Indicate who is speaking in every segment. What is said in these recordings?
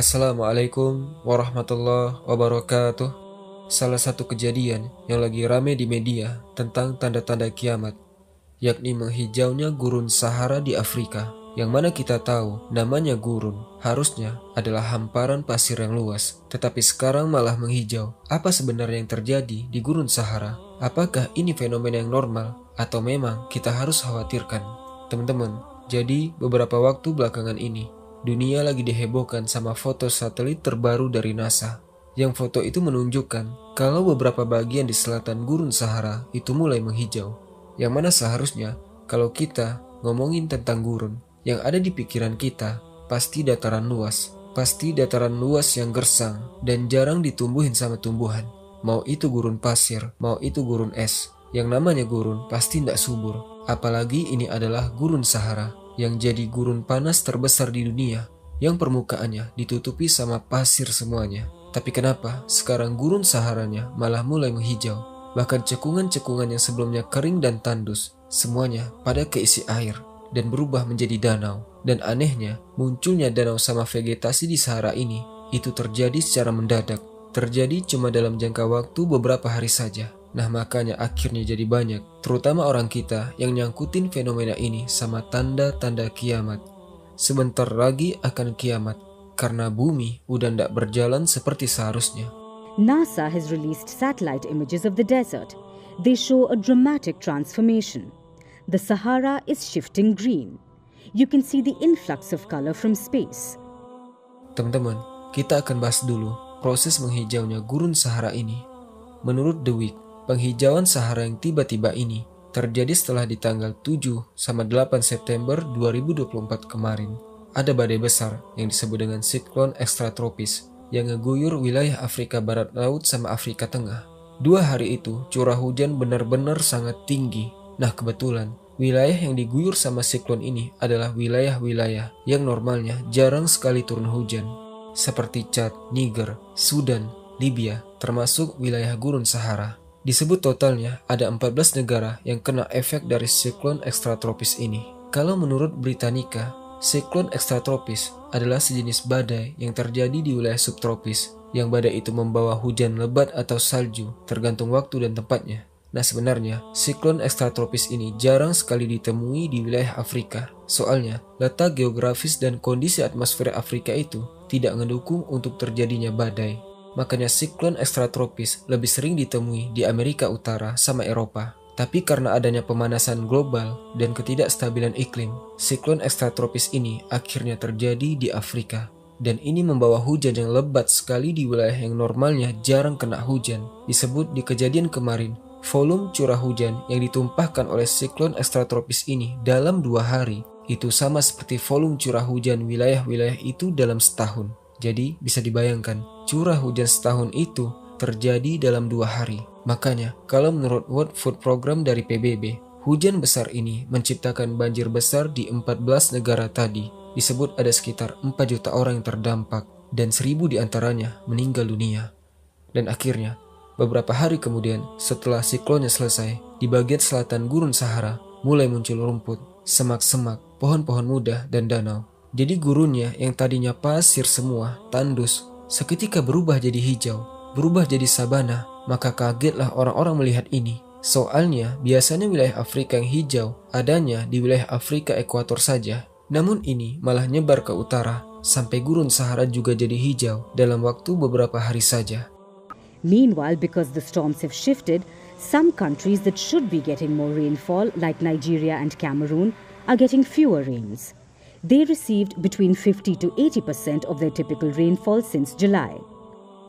Speaker 1: Assalamualaikum warahmatullahi wabarakatuh. Salah satu kejadian yang lagi rame di media tentang tanda-tanda kiamat, yakni menghijaunya gurun Sahara di Afrika, yang mana kita tahu namanya gurun harusnya adalah hamparan pasir yang luas, tetapi sekarang malah menghijau. Apa sebenarnya yang terjadi di gurun Sahara? Apakah ini fenomena yang normal atau memang kita harus khawatirkan? Teman-teman, jadi beberapa waktu belakangan ini dunia lagi dihebohkan sama foto satelit terbaru dari NASA. Yang foto itu menunjukkan kalau beberapa bagian di selatan gurun Sahara itu mulai menghijau. Yang mana seharusnya kalau kita ngomongin tentang gurun, yang ada di pikiran kita pasti dataran luas. Pasti dataran luas yang gersang dan jarang ditumbuhin sama tumbuhan. Mau itu gurun pasir, mau itu gurun es. Yang namanya gurun pasti tidak subur. Apalagi ini adalah gurun Sahara, yang jadi gurun panas terbesar di dunia, yang permukaannya ditutupi sama pasir semuanya. Tapi kenapa sekarang gurun Saharanya malah mulai menghijau? Bahkan cekungan-cekungan yang sebelumnya kering dan tandus, semuanya pada keisi air dan berubah menjadi danau. Dan anehnya, munculnya danau sama vegetasi di Sahara ini, itu terjadi secara mendadak. Terjadi cuma dalam jangka waktu beberapa hari saja. Nah makanya akhirnya jadi banyak, terutama orang kita yang nyangkutin fenomena ini sama tanda-tanda kiamat. Sebentar lagi akan kiamat, karena bumi udah ndak berjalan seperti seharusnya.
Speaker 2: NASA has released satellite images of the desert. They show a dramatic transformation. The Sahara is shifting green. You can see the influx of color from space.
Speaker 1: Teman-teman, kita akan bahas dulu proses menghijaunya gurun Sahara ini. Menurut The Week, penghijauan Sahara yang tiba-tiba ini terjadi setelah di tanggal 7 sama 8 September 2024 kemarin. Ada badai besar yang disebut dengan siklon ekstratropis yang ngeguyur wilayah Afrika Barat Laut sama Afrika Tengah. 2 hari itu curah hujan benar-benar sangat tinggi. Nah kebetulan, wilayah yang diguyur sama siklon ini adalah wilayah-wilayah yang normalnya jarang sekali turun hujan. Seperti Chad, Niger, Sudan, Libya, termasuk wilayah gurun Sahara. Disebut totalnya ada 14 negara yang kena efek dari siklon ekstratropis ini. Kalau menurut Britannica, siklon ekstratropis adalah sejenis badai yang terjadi di wilayah subtropis, yang badai itu membawa hujan lebat atau salju tergantung waktu dan tempatnya. Nah sebenarnya, siklon ekstratropis ini jarang sekali ditemui di wilayah Afrika. Soalnya, letak geografis dan kondisi atmosfer Afrika itu tidak mendukung untuk terjadinya badai. Makanya siklon ekstratropis lebih sering ditemui di Amerika Utara sama Eropa. Tapi karena adanya pemanasan global dan ketidakstabilan iklim, siklon ekstratropis ini akhirnya terjadi di Afrika. Dan ini membawa hujan yang lebat sekali di wilayah yang normalnya jarang kena hujan. Disebut di kejadian kemarin, volume curah hujan yang ditumpahkan oleh siklon ekstratropis ini dalam 2 hari itu sama seperti volume curah hujan wilayah-wilayah itu dalam setahun. Jadi bisa dibayangkan, curah hujan setahun itu terjadi dalam 2 hari. Makanya kalau menurut World Food Program dari PBB, hujan besar ini menciptakan banjir besar di 14 negara tadi. Disebut ada sekitar 4 juta orang yang terdampak dan 1.000 diantaranya meninggal dunia. Dan akhirnya, beberapa hari kemudian setelah siklonnya selesai, di bagian selatan gurun Sahara mulai muncul rumput, semak-semak, pohon-pohon muda, dan danau. Jadi gurunnya yang tadinya pasir semua, tandus, seketika berubah jadi hijau, berubah jadi sabana. Maka kagetlah orang-orang melihat ini. Soalnya biasanya wilayah Afrika yang hijau adanya di wilayah Afrika ekuator saja. Namun ini malah nyebar ke utara, sampai gurun Sahara juga jadi hijau dalam waktu beberapa hari saja.
Speaker 2: Meanwhile, because the storms have shifted, some countries that should be getting more rainfall, like Nigeria and Cameroon, are getting fewer rains. They received between 50 to 80% of their typical rainfall since July.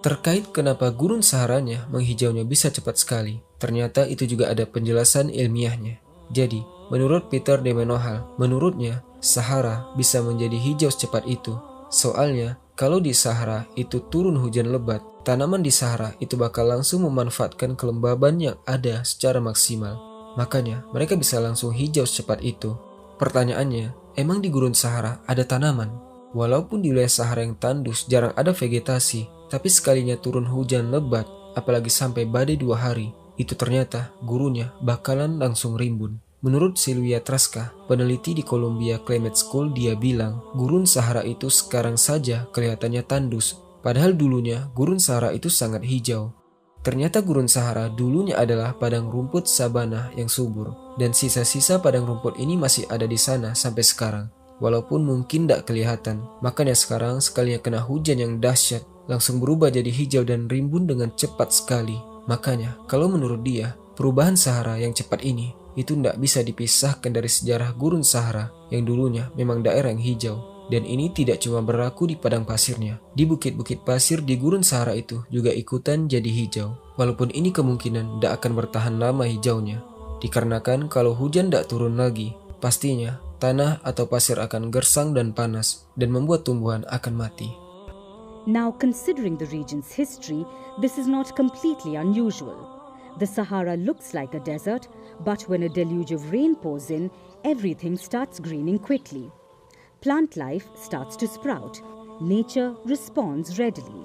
Speaker 1: Terkait kenapa gurun Saharanya menghijaunya bisa cepat sekali, ternyata itu juga ada penjelasan ilmiahnya. Jadi, menurut Peter de Menohal, menurutnya Sahara bisa menjadi hijau secepat itu. Soalnya, kalau di Sahara itu turun hujan lebat, tanaman di Sahara itu bakal langsung memanfaatkan kelembaban yang ada secara maksimal. Makanya, mereka bisa langsung hijau secepat itu. Pertanyaannya, emang di gurun Sahara ada tanaman? Walaupun di wilayah Sahara yang tandus jarang ada vegetasi, tapi sekalinya turun hujan lebat, apalagi sampai badai 2 hari, itu ternyata gurunnya bakalan langsung rimbun. Menurut Silvia Traska, peneliti di Columbia Climate School, dia bilang gurun Sahara itu sekarang saja kelihatannya tandus, padahal dulunya gurun Sahara itu sangat hijau. Ternyata gurun Sahara dulunya adalah padang rumput sabana yang subur, dan sisa-sisa padang rumput ini masih ada di sana sampai sekarang, walaupun mungkin tidak kelihatan. Makanya sekarang sekalinya kena hujan yang dahsyat, langsung berubah jadi hijau dan rimbun dengan cepat sekali. Makanya kalau menurut dia, perubahan Sahara yang cepat ini itu tidak bisa dipisahkan dari sejarah gurun Sahara yang dulunya memang daerah yang hijau. Dan ini tidak cuma berlaku di padang pasirnya. Di bukit-bukit pasir di gurun Sahara itu juga ikutan jadi hijau. Walaupun ini kemungkinan tidak akan bertahan lama hijaunya. Dikarenakan kalau hujan tidak turun lagi, pastinya tanah atau pasir akan gersang dan panas dan membuat tumbuhan akan mati.
Speaker 2: Now, considering the region's history, this is not completely unusual. The Sahara looks like a desert, but when a deluge of rain pours in, everything starts greening quickly. Plant life starts to sprout. Nature responds readily.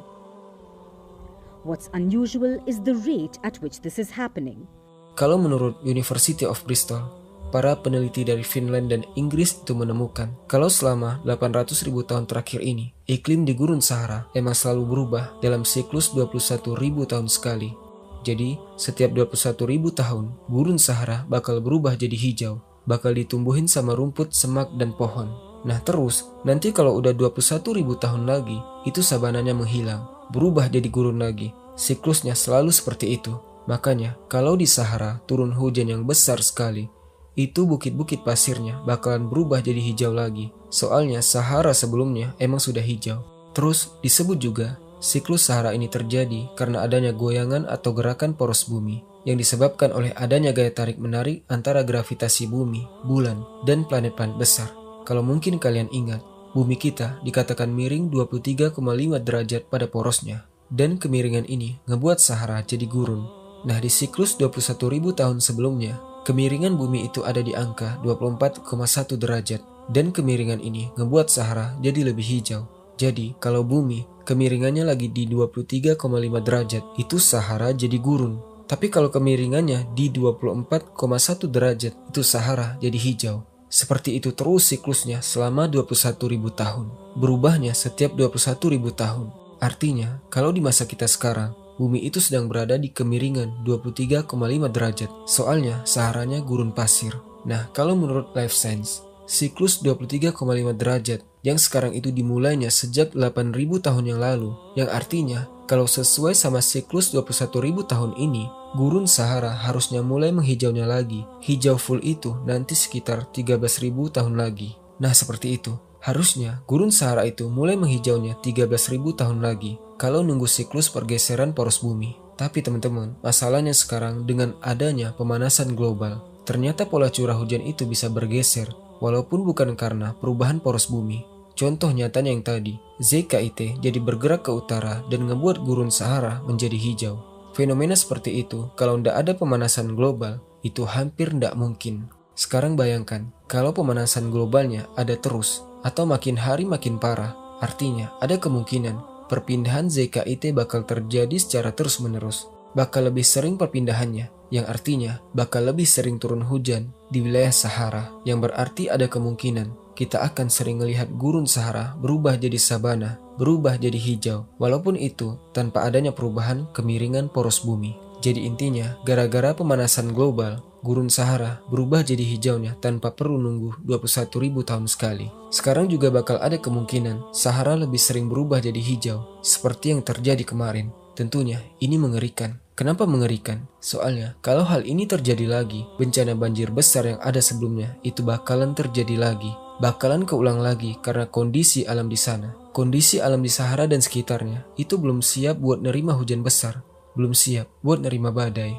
Speaker 2: What's unusual is the rate at which this is happening.
Speaker 1: Kalau menurut University of Bristol, para peneliti dari Finland dan Inggris itu menemukan kalau selama 800.000 tahun terakhir ini, iklim di gurun Sahara emang selalu berubah dalam siklus 21.000 tahun sekali. Jadi, setiap 21.000 tahun, gurun Sahara bakal berubah jadi hijau, bakal ditumbuhin sama rumput, semak, dan pohon. Nah terus, nanti kalau udah 21.000 tahun lagi, itu sabananya menghilang, berubah jadi gurun lagi. Siklusnya selalu seperti itu. Makanya, kalau di Sahara turun hujan yang besar sekali, itu bukit-bukit pasirnya bakalan berubah jadi hijau lagi. Soalnya Sahara sebelumnya emang sudah hijau. Terus disebut juga, siklus Sahara ini terjadi karena adanya goyangan atau gerakan poros bumi yang disebabkan oleh adanya gaya tarik-menarik antara gravitasi bumi, bulan, dan planet-planet besar. Kalau mungkin kalian ingat, bumi kita dikatakan miring 23,5 derajat pada porosnya, dan kemiringan ini ngebuat Sahara jadi gurun. Nah di siklus 21.000 tahun sebelumnya, kemiringan bumi itu ada di angka 24,1 derajat, dan kemiringan ini ngebuat Sahara jadi lebih hijau. Jadi kalau bumi kemiringannya lagi di 23,5 derajat, itu Sahara jadi gurun. Tapi kalau kemiringannya di 24,1 derajat, itu Sahara jadi hijau. Seperti itu terus siklusnya selama 21.000 tahun. Berubahnya setiap 21.000 tahun. Artinya, kalau di masa kita sekarang, bumi itu sedang berada di kemiringan 23,5 derajat. Soalnya Saharanya gurun pasir. Nah, kalau menurut Life Science, siklus 23,5 derajat yang sekarang itu dimulainya sejak 8.000 tahun yang lalu, yang artinya kalau sesuai sama siklus 21.000 tahun ini, gurun Sahara harusnya mulai menghijaunya lagi. Hijau full itu nanti sekitar 13.000 tahun lagi. Nah seperti itu, harusnya gurun Sahara itu mulai menghijaunya 13.000 tahun lagi kalau nunggu siklus pergeseran poros bumi. Tapi teman-teman, masalahnya sekarang dengan adanya pemanasan global, ternyata pola curah hujan itu bisa bergeser, walaupun bukan karena perubahan poros bumi. Contoh nyatanya yang tadi, ZKIT jadi bergerak ke utara dan ngebuat gurun Sahara menjadi hijau. Fenomena seperti itu, kalau tidak ada pemanasan global, itu hampir tidak mungkin. Sekarang bayangkan, kalau pemanasan globalnya ada terus, atau makin hari makin parah, artinya ada kemungkinan perpindahan ZKIT bakal terjadi secara terus-menerus. Bakal lebih sering perpindahannya, yang artinya bakal lebih sering turun hujan di wilayah Sahara, yang berarti ada kemungkinan kita akan sering melihat gurun Sahara berubah jadi sabana, berubah jadi hijau, walaupun itu tanpa adanya perubahan kemiringan poros bumi. Jadi intinya, gara-gara pemanasan global, gurun Sahara berubah jadi hijaunya tanpa perlu nunggu 21.000 tahun sekali. Sekarang juga bakal ada kemungkinan Sahara lebih sering berubah jadi hijau, seperti yang terjadi kemarin. Tentunya ini mengerikan. Kenapa mengerikan? Soalnya kalau hal ini terjadi lagi, bencana banjir besar yang ada sebelumnya itu bakalan terjadi lagi. Bakalan keulang lagi karena kondisi alam di sana. Kondisi alam di Sahara dan sekitarnya itu belum siap buat nerima hujan besar. Belum siap buat nerima badai.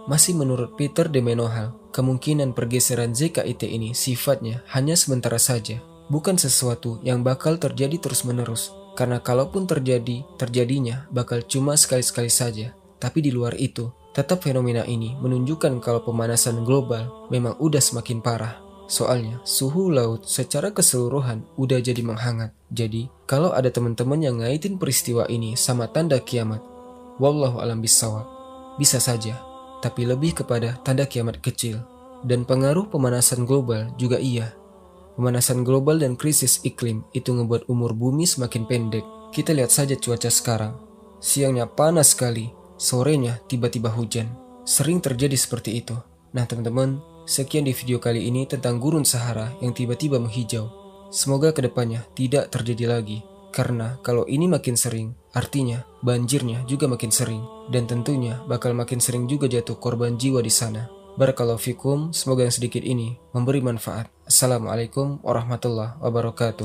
Speaker 1: Masih menurut Peter de Menohal, kemungkinan pergeseran ZKIT ini sifatnya hanya sementara saja. Bukan sesuatu yang bakal terjadi terus-menerus. Karena kalaupun terjadinya bakal cuma sekali-sekali saja. Tapi di luar itu, tetap fenomena ini menunjukkan kalau pemanasan global memang udah semakin parah. Soalnya suhu laut secara keseluruhan udah jadi menghangat. Jadi kalau ada teman-teman yang ngaitin peristiwa ini sama tanda kiamat, wallahu alam bissawab, bisa saja, tapi lebih kepada tanda kiamat kecil. Dan pengaruh pemanasan global juga iya. Pemanasan global dan krisis iklim itu ngebuat umur bumi semakin pendek. Kita lihat saja cuaca sekarang. Siangnya panas sekali, sorenya tiba-tiba hujan. Sering terjadi seperti itu. Nah teman-teman, sekian di video kali ini tentang gurun Sahara yang tiba-tiba menghijau. Semoga kedepannya tidak terjadi lagi. Karena kalau ini makin sering, artinya banjirnya juga makin sering. Dan tentunya bakal makin sering juga jatuh korban jiwa di sana. Barakallahu fikum, semoga yang sedikit ini memberi manfaat. Assalamualaikum warahmatullahi wabarakatuh.